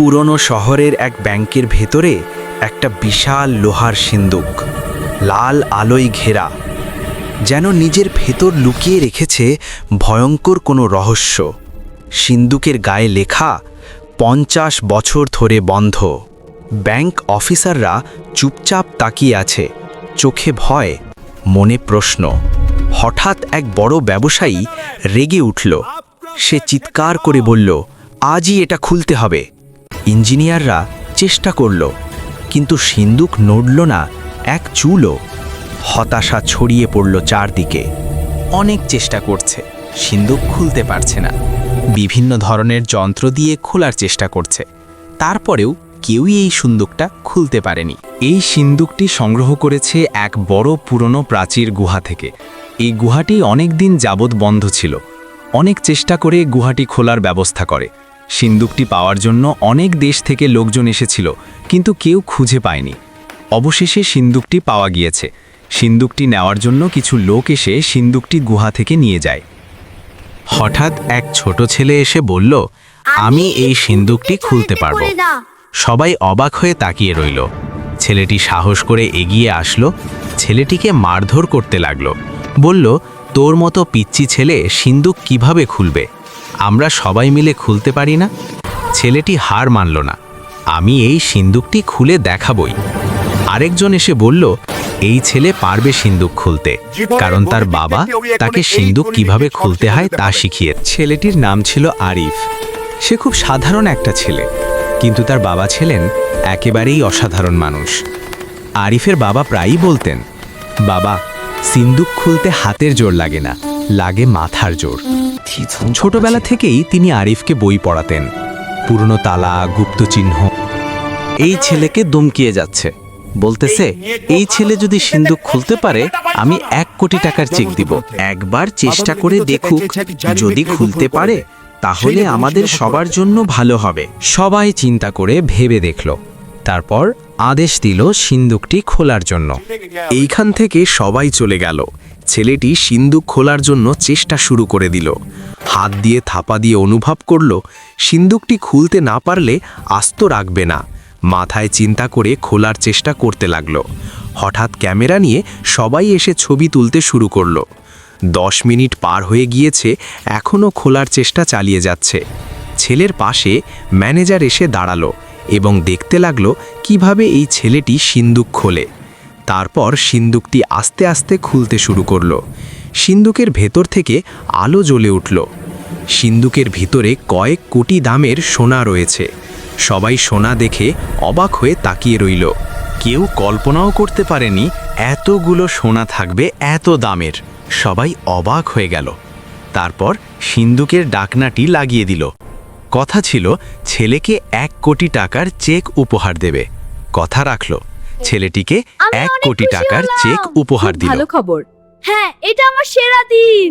পুরনো শহরের এক ব্যাংকের ভেতরে একটা বিশাল লোহার সিন্দুক, লাল আলোয় ঘেরা, যেন নিজের ভেতর লুকিয়ে রেখেছে ভয়ঙ্কর কোনো রহস্য। সিন্দুকের গায়ে লেখা 50 বছর ধরে বন্ধ। ব্যাংক অফিসাররা চুপচাপ তাকিয়ে আছে, চোখে ভয়, মনে প্রশ্ন। হঠাৎ এক বড় ব্যবসায়ী রেগে উঠল। সে চিৎকার করে বলল, আজই এটা খুলতে হবে। ইঞ্জিনিয়াররা চেষ্টা করল, কিন্তু সিন্দুক নড়ল না এক চুলও। হতাশা ছড়িয়ে পড়ল চারদিকে। অনেক চেষ্টা করছে, সিন্দুক খুলতে পারছে না। বিভিন্ন ধরনের যন্ত্র দিয়ে খোলার চেষ্টা করছে, তারপরেও কেউই এই সিন্দুকটা খুলতে পারেনি। এই সিন্দুকটি সংগ্রহ করেছে এক বড় পুরনো প্রাচীর গুহা থেকে। এই গুহাটি অনেক দিন যাবৎ বন্ধ ছিল। অনেক চেষ্টা করে গুহাটি খোলার ব্যবস্থা করে। সিন্দুকটি পাওয়ার জন্য অনেক দেশ থেকে লোকজন এসেছিল, কিন্তু কেউ খুঁজে পায়নি। অবশেষে সিন্দুকটি পাওয়া গিয়েছে। সিন্দুকটি নেওয়ার জন্য কিছু লোক এসে সিন্দুকটি গুহা থেকে নিয়ে যায়। হঠাৎ এক ছোট ছেলে এসে বলল, আমি এই সিন্দুকটি খুলতে পারবো। সবাই অবাক হয়ে তাকিয়ে রইল। ছেলেটি সাহস করে এগিয়ে আসলো, ছেলেটিকে মারধর করতে লাগলো। বলল, তোর মতো পিচ্চি ছেলে সিন্দুক কিভাবে খুলবে? আমরা সবাই মিলে খুলতে পারি না? ছেলেটি হার মানল না, আমি এই সিন্দুকটি খুলে দেখাবই। আরেকজন এসে বলল, এই ছেলে পারবে সিন্দুক খুলতে, কারণ তার বাবা তাকে সিন্দুক কিভাবে খুলতে হয় তা শিখিয়ে। ছেলেটির নাম ছিল আরিফ। সে খুব সাধারণ একটা ছেলে, কিন্তু তার বাবা ছিলেন একেবারেই অসাধারণ মানুষ। আরিফের বাবা প্রায়ই বলতেন, বাবা, সিন্দুক খুলতে হাতের জোর লাগে না, লাগে মাথার জোর। ছোটবেলা থেকেই তিনি আরিফকে বই পড়াতেন, পুরনো তালা, গুপ্তচিহ্ন। এই ছেলেকে দমকিয়ে যাচ্ছে, বলতেছে, এই ছেলে যদি সিন্দুক খুলতে পারে আমি 1 কোটি টাকার চেক দিব। একবার চেষ্টা করে দেখুক, যদি খুলতে পারে তাহলে আমাদের সবার জন্য ভালো হবে। সবাই চিন্তা করে ভেবে দেখল, তারপর আদেশ দিল সিন্দুকটি খোলার জন্য। এইখান থেকে সবাই চলে গেল। ছেলেটি সিন্দুক খোলার জন্য চেষ্টা শুরু করে দিল। হাত দিয়ে থাপা দিয়ে অনুভব করল, সিন্দুকটি খুলতে না পারলে আস্ত রাখবে না। মাথায় চিন্তা করে খোলার চেষ্টা করতে লাগলো। হঠাৎ ক্যামেরা নিয়ে সবাই এসে ছবি তুলতে শুরু করলো। 10 মিনিট পার হয়ে গিয়েছে, এখনও খোলার চেষ্টা চালিয়ে যাচ্ছে। ছেলের পাশে ম্যানেজার এসে দাঁড়ালো এবং দেখতে লাগলো কিভাবে এই ছেলেটি সিন্দুক খোলে। তারপর সিন্দুকটি আস্তে আস্তে খুলতে শুরু করলো। সিন্দুকের ভেতর থেকে আলো জ্বলে উঠল। সিন্দুকের ভিতরে কয়েক কোটি দামের সোনা রয়েছে। সবাই সোনা দেখে অবাক হয়ে তাকিয়ে রইল। কেউ কল্পনাও করতে পারেনি এতগুলো সোনা থাকবে এত দামের। সবাই অবাক হয়ে গেল। তারপর সিন্দুকের ডাকনাটি লাগিয়ে দিল। কথা ছিল ছেলেকে 1 কোটি টাকার চেক উপহার দেবে। কথা রাখলো, ছেলেটিকে 1 কোটি টাকার চেক উপহার দিল। ভালো খবর। হ্যাঁ, এটা আমার সেরা দিন।